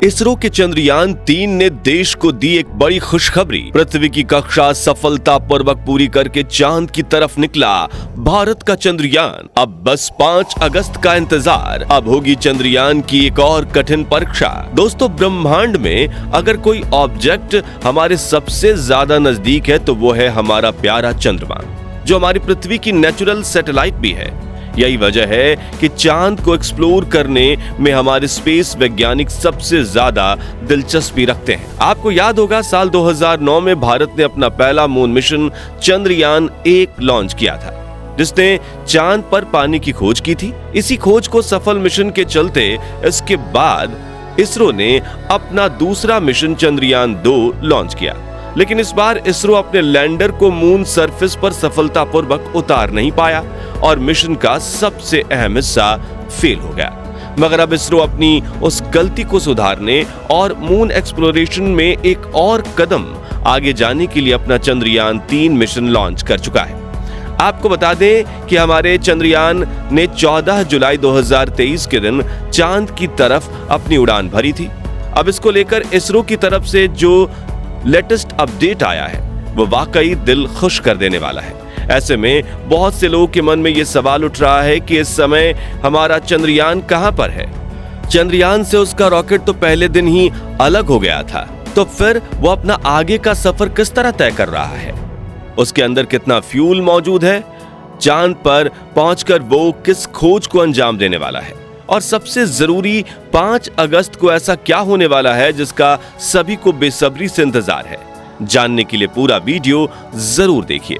इसरो के चंद्रयान 3 ने देश को दी एक बड़ी खुशखबरी। पृथ्वी की कक्षा सफलतापूर्वक पूरी करके चांद की तरफ निकला भारत का चंद्रयान। अब बस 5 अगस्त का इंतजार। अब होगी चंद्रयान की एक और कठिन परीक्षा। दोस्तों, ब्रह्मांड में अगर कोई ऑब्जेक्ट हमारे सबसे ज्यादा नजदीक है तो वो है हमारा प्यारा चंद्रमा, जो हमारी पृथ्वी की नेचुरल सैटेलाइट भी है। यही वजह है कि चांद को एक्सप्लोर करने में हमारे स्पेस वैज्ञानिक सबसे ज्यादा दिलचस्पी रखते हैं। आपको याद होगा, साल 2009 में भारत ने अपना पहला मून मिशन चंद्रयान 1 लॉन्च किया था, जिसने चांद पर पानी की खोज की थी। इसी खोज को सफल मिशन के चलते इसके बाद इसरो ने अपना दूसरा मिशन चंद्रयान 2 लॉन्च किया। लेकिन इस बार इसरो अपने लैंडर को मून सरफेस पर सफलतापूर्वक उतार नहीं पाया और मिशन का सबसे अहम हिस्सा फेल हो गया। मगर अब इसरो अपनी उस गलती को सुधारने और मून एक्सप्लोरेशन में एक और कदम आगे जाने के लिए अपना चंद्रयान 3 मिशन लॉन्च कर चुका है। आपको बता दें कि हमारे चंद्रयान ने 14 जुलाई 2023 के दिन चांद की तरफ अपनी उड़ान भरी थी। अब इसको लेकर इसरो की तरफ से जो लेटेस्ट अपडेट आया है वो वाकई दिल खुश कर देने वाला है। ऐसे में बहुत से लोगों के मन में ये सवाल उठ रहा है कि इस समय हमारा चंद्रयान कहां पर है। चंद्रयान से उसका रॉकेट तो पहले दिन ही अलग हो गया था, तो फिर वो अपना आगे का सफर किस तरह तय कर रहा है? उसके अंदर कितना फ्यूल मौजूद है? चांद पर पहुंचकर वो किस खोज को अंजाम देने वाला है? और सबसे जरूरी, 5 अगस्त को ऐसा क्या होने वाला है जिसका सभी को बेसब्री से इंतजार है? जानने के लिए पूरा वीडियो जरूर देखिए।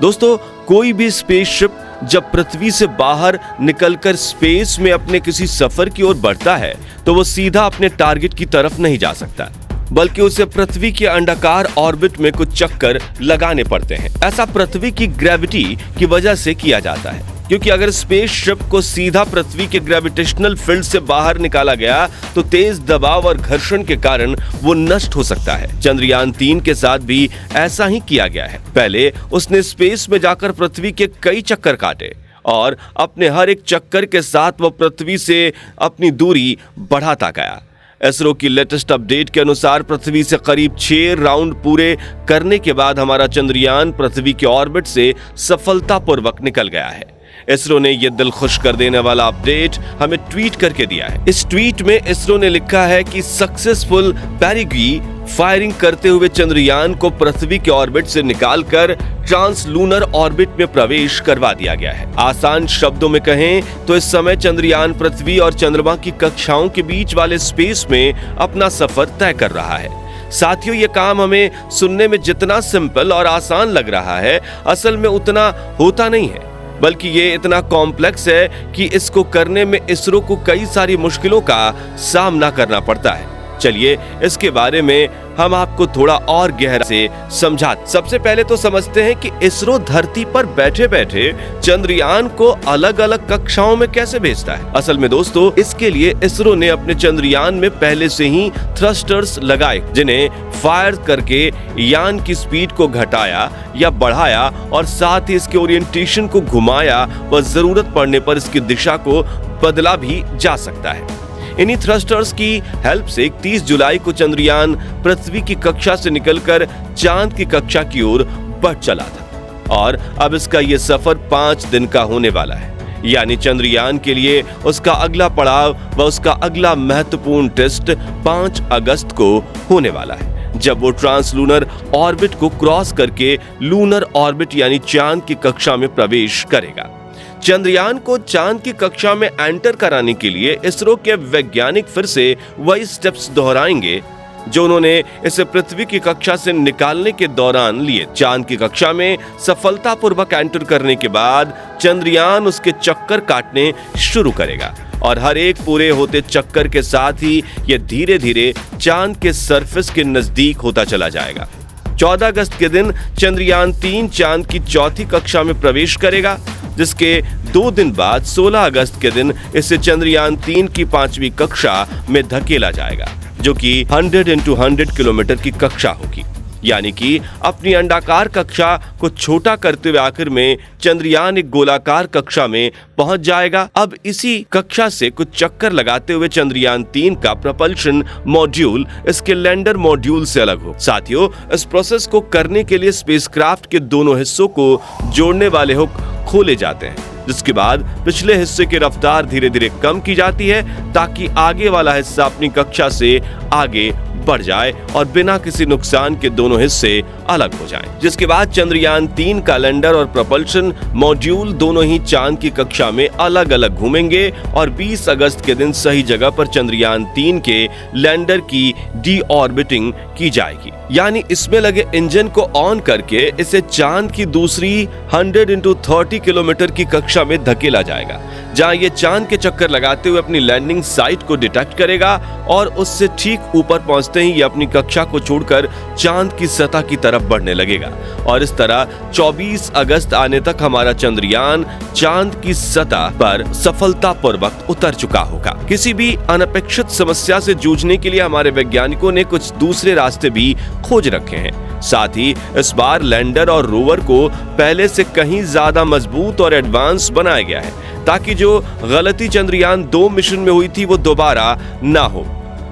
दोस्तों, कोई भी स्पेसशिप जब पृथ्वी से बाहर निकलकर स्पेस में अपने किसी सफर की ओर बढ़ता है तो वो सीधा अपने टारगेट की तरफ नहीं जा सकता, बल्कि उसे पृथ्वी के अंडाकार ऑर्बिट में कुछ चक्कर लगाने पड़ते हैं। ऐसा पृथ्वी की ग्रेविटी की वजह से किया जाता है, क्योंकि अगर स्पेसशिप को सीधा पृथ्वी के ग्रेविटेशनल फील्ड से बाहर निकाला गया तो तेज दबाव और घर्षण के कारण वो नष्ट हो सकता है। चंद्रयान 3 के साथ भी ऐसा ही किया गया है। पहले उसने स्पेस में जाकर पृथ्वी के कई चक्कर काटे और अपने हर एक चक्कर के साथ वो पृथ्वी से अपनी दूरी बढ़ाता गया। इसरो की लेटेस्ट अपडेट के अनुसार पृथ्वी से करीब 6 राउंड पूरे करने के बाद हमारा चंद्रयान पृथ्वी के ऑर्बिट से सफलतापूर्वक निकल गया है। इसरो ने यह दिल खुश कर देने वाला अपडेट हमें ट्वीट करके दिया है। इस ट्वीट में इसरो ने लिखा है कि सक्सेसफुल पेरिगी फायरिंग करते हुए चंद्रयान को पृथ्वी के ऑर्बिट से निकालकर ट्रांसलूनर ऑर्बिट में प्रवेश करवा दिया गया है। आसान शब्दों में कहें तो इस समय चंद्रयान पृथ्वी और चंद्रमा की कक्षाओं के बीच वाले स्पेस में अपना सफर तय कर रहा है। साथियों, ये काम हमें सुनने में जितना सिंपल और आसान लग रहा है, असल में उतना होता नहीं है, बल्कि ये इतना कॉम्प्लेक्स है कि इसको करने में इसरो को कई सारी मुश्किलों का सामना करना पड़ता है। चलिए इसके बारे में हम आपको थोड़ा और गहरा से समझाते। सबसे पहले तो समझते हैं कि इसरो धरती पर बैठे बैठे चंद्रयान को अलग अलग कक्षाओं में कैसे भेजता है। असल में दोस्तों, इसके लिए इसरो ने अपने चंद्रयान में पहले से ही थ्रस्टर्स लगाए, जिन्हें फायर करके यान की स्पीड को घटाया या बढ़ाया और साथ ही इसके ओरिएंटेशन को घुमाया व जरूरत पड़ने पर इसकी दिशा को बदला भी जा सकता है। इन्हीं थ्रस्टर्स की हेल्प से 30 जुलाई को चंद्रयान पृथ्वी की कक्षा से निकलकर चांद की कक्षा की ओर बढ़ चला था और अब इसका ये सफर 5 दिन का होने वाला है। यानी चंद्रयान के लिए उसका अगला पड़ाव व उसका अगला महत्वपूर्ण टेस्ट 5 अगस्त को होने वाला है, जब वो ट्रांसलूनर ऑर्बिट को क्रॉस करके लूनर ऑर्बिट यानी चांद की कक्षा में प्रवेश करेगा। चंद्रयान को चांद की कक्षा में एंटर कराने के लिए इसरो के वैज्ञानिक फिर से वही स्टेप्स दोहराएंगे जो उन्होंने इसे पृथ्वी की कक्षा से निकालने के दौरान लिए। चांद की कक्षा में सफलतापूर्वक एंटर करने के बाद चंद्रयान उसके चक्कर काटने शुरू करेगा और हर एक पूरे होते चक्कर के साथ ही यह धीरे धीरे चांद के सरफेस के नजदीक होता चला जाएगा। 14 अगस्त के दिन चंद्रयान 3 चांद की चौथी कक्षा में प्रवेश करेगा, जिसके 2 दिन बाद 16 अगस्त के दिन इसे चंद्रयान 3 की 5वीं कक्षा में धकेला जाएगा, जो कि 100 × 100 किलोमीटर की कक्षा होगी। यानी कि अपनी अंडाकार कक्षा को छोटा करते हुए आखिर में चंद्रयान एक गोलाकार कक्षा में पहुंच जाएगा। अब इसी कक्षा से कुछ चक्कर लगाते हुए चंद्रयान 3 का propulsion मॉड्यूल इसके लैंडर मॉड्यूल से अलग हो। साथियों, इस प्रोसेस को करने के लिए स्पेसक्राफ्ट के दोनों हिस्सों को जोड़ने वाले हुक खोले जाते हैं, जिसके बाद पिछले हिस्से की रफ्तार धीरे धीरे कम की जाती है ताकि आगे वाला हिस्सा अपनी कक्षा से आगे बढ़ जाए और बिना किसी नुकसान के दोनों हिस्से अलग हो जाएं। जिसके बाद चंद्रयान 3 का लैंडर और propulsion मॉड्यूल दोनों ही चांद की कक्षा में अलग अलग घूमेंगे और 20 अगस्त के दिन सही जगह पर चंद्रयान 3 के लैंडर की डीऑर्बिटिंग की जाएगी। यानी इसमें लगे इंजन को ऑन करके इसे चांद की दूसरी 100x30 किलोमीटर की कक्षा में धकेला जाएगा, जहां ये चांद के चक्कर लगाते हुए अपनी लैंडिंग साइट को डिटेक्ट करेगा और उससे ठीक ऊपर पहुंचते ही ये अपनी कक्षा को छोड़कर चांद की सतह की तरफ बढ़ने लगेगा और इस तरह 24 अगस्त आने तक हमारा चंद्रयान चांद की सतह पर सफलतापूर्वक उतर चुका होगा। किसी भी अनपेक्षित समस्या से जूझने के लिए हमारे वैज्ञानिकों ने कुछ दूसरे रास्ते भी खोज रखे हैं। साथ ही इस बार लैंडर और रोवर को पहले से कहीं ज्यादा मजबूत और एडवांस बनाया गया है ताकि जो गलती चंद्रयान 2 मिशन में हुई थी वो दोबारा ना हो।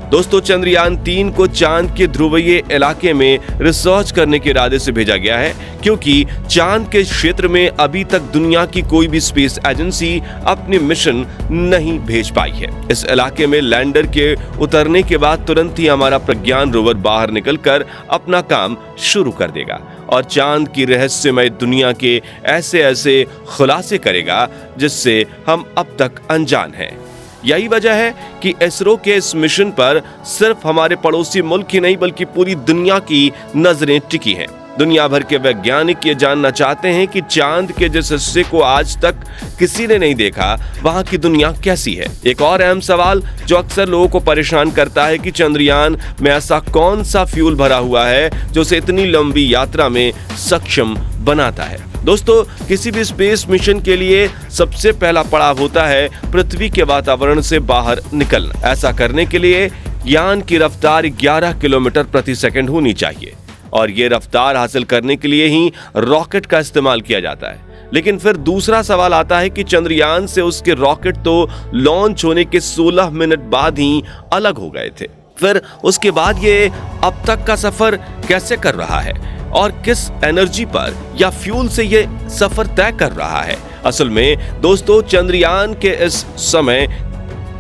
दोस्तों, चंद्रयान 3 को चांद के ध्रुवीय इलाके में रिसर्च करने के इरादे से भेजा गया है, क्योंकि चांद के क्षेत्र में अभी तक दुनिया की कोई भी स्पेस एजेंसी अपनी मिशन नहीं भेज पाई है। इस इलाके में लैंडर के उतरने के बाद तुरंत ही हमारा प्रज्ञान रोवर बाहर निकलकर अपना काम शुरू कर देगा और चांद की रहस्यमय दुनिया के ऐसे ऐसे खुलासे करेगा जिससे हम अब तक अनजान हैं। यही वजह है कि इसरो के इस मिशन पर सिर्फ हमारे पड़ोसी मुल्क ही नहीं बल्कि पूरी दुनिया की नजरें टिकी हैं। दुनिया भर के वैज्ञानिक ये जानना चाहते हैं कि चांद के जिस हिस्से को आज तक किसी ने नहीं देखा वहां की दुनिया कैसी है। एक और अहम सवाल जो अक्सर लोगों को परेशान करता है कि चंद्रयान में ऐसा कौन सा फ्यूल भरा हुआ है जो उसे इतनी लंबी यात्रा में सक्षम बनाता है। दोस्तों, किसी भी स्पेस मिशन के लिए सबसे पहला पड़ाव होता है पृथ्वी के वातावरण से बाहर निकलना। ऐसा करने के लिए यान की रफ्तार 11 किलोमीटर प्रति सेकंड होनी चाहिए और ये रफ्तार हासिल करने के लिए ही रॉकेट का इस्तेमाल किया जाता है। लेकिन फिर दूसरा सवाल आता है कि चंद्रयान से उसके रॉकेट तो लॉन्च होने के 16 मिनट बाद ही अलग हो गए थे। फिर उसके बाद ये अब तक का सफर कैसे कर रहा है और किस एनर्जी पर या फ्यूल से ये सफर तय कर रहा है। असल में दोस्तों, चंद्रयान के इस समय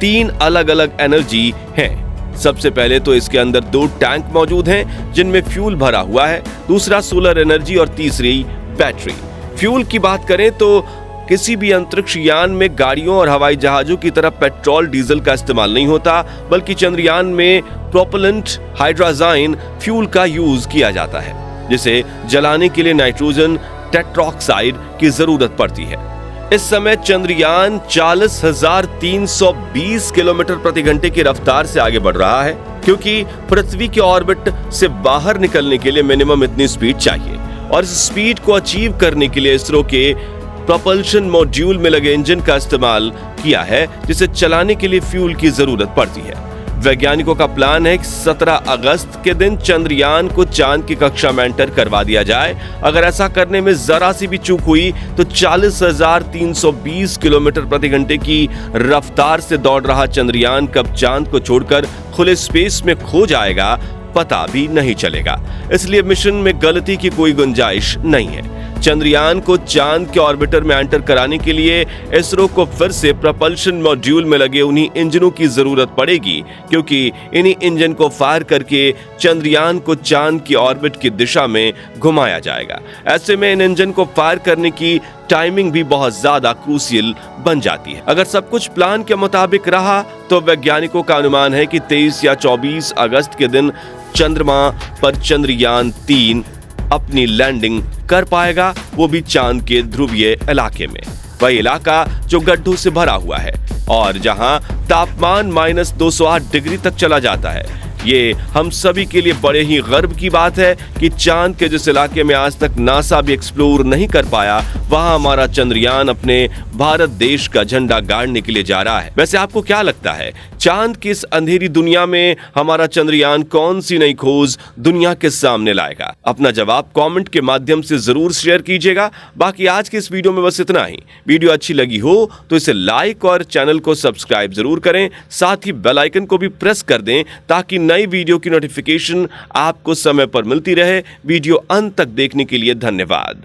3 अलग अलग एनर्जी हैं। सबसे पहले तो इसके अंदर 2 टैंक मौजूद हैं जिनमें फ्यूल भरा हुआ है, दूसरा सोलर एनर्जी और तीसरी बैटरी। फ्यूल की बात करें तो किसी भी अंतरिक्ष यान में गाड़ियों और हवाई जहाजों की तरह पेट्रोल डीजल का इस्तेमाल नहीं होता, बल्कि चंद्रयान में प्रोपेलेंट हाइड्रोजन फ्यूल का यूज किया जाता है, जिसे जलाने के लिए नाइट्रोजन टेट्रोक्साइड की जरूरत पड़ती है। इस समय चंद्रयान 40,320 किलोमीटर प्रति घंटे की रफ्तार से आगे बढ़ रहा है, क्योंकि पृथ्वी के ऑर्बिट से बाहर निकलने के लिए मिनिमम इतनी स्पीड चाहिए और इस स्पीड को अचीव करने के लिए इसरो के प्रोपल्शन मॉड्यूल में लगे इंजन का इस्तेमाल किया है, जिसे चलाने के लिए फ्यूल की जरूरत पड़ती है। वैज्ञानिकों का प्लान है कि 17 अगस्त के दिन चंद्रयान को चांद की कक्षा में एंटर करवा दिया जाए। अगर ऐसा करने में जरा सी भी चूक हुई तो 40,320 किलोमीटर प्रति घंटे की रफ्तार से दौड़ रहा चंद्रयान कब चांद को छोड़कर खुले स्पेस में खो जाएगा पता भी नहीं चलेगा। इसलिए मिशन में गलती की कोई गुंजाइश नहीं है। चंद्रयान को चांद के ऑर्बिटर में एंटर कराने के लिए इसरो को फिर से प्रोपल्शन मॉड्यूल में लगे उन्हीं इंजनों की जरूरत पड़ेगी, क्योंकि इन्हीं इंजन को फायर करके चंद्रयान को चांद की ऑर्बिट की दिशा में घुमाया जाएगा। ऐसे में इन इंजन को फायर करने की टाइमिंग भी बहुत ज्यादा क्रूशियल बन जाती है। अगर सब कुछ प्लान के मुताबिक रहा तो वैज्ञानिकों का अनुमान है कि 23 या 24 अगस्त के दिन चंद्रमा पर चंद्रयान 3 अपनी लैंडिंग कर पाएगा, वो भी चांद के ध्रुवीय इलाके में, वही इलाका जो गड्ढों से भरा हुआ है और जहां तापमान -208 डिग्री तक चला जाता है। ये हम सभी के लिए बड़े ही गर्व की बात है कि चांद के जिस इलाके में आज तक नासा भी एक्सप्लोर नहीं कर पाया, वहां हमारा चंद्रयान अपने भारत देश का झंडा गाड़ने के लिए जा रहा है। वैसे आपको क्या लगता है, चांद की इस अंधेरी दुनिया में हमारा चंद्रयान कौन सी नई खोज दुनिया के सामने लाएगा? अपना जवाब कमेंट के माध्यम से जरूर शेयर कीजिएगा। बाकी आज के इस वीडियो में बस इतना ही। वीडियो अच्छी लगी हो तो इसे लाइक और चैनल को सब्सक्राइब जरूर करें, साथ ही बेल आइकन को भी प्रेस कर दें ताकि नई वीडियो की नोटिफिकेशन आपको समय पर मिलती रहे। वीडियो अंत तक देखने के लिए धन्यवाद।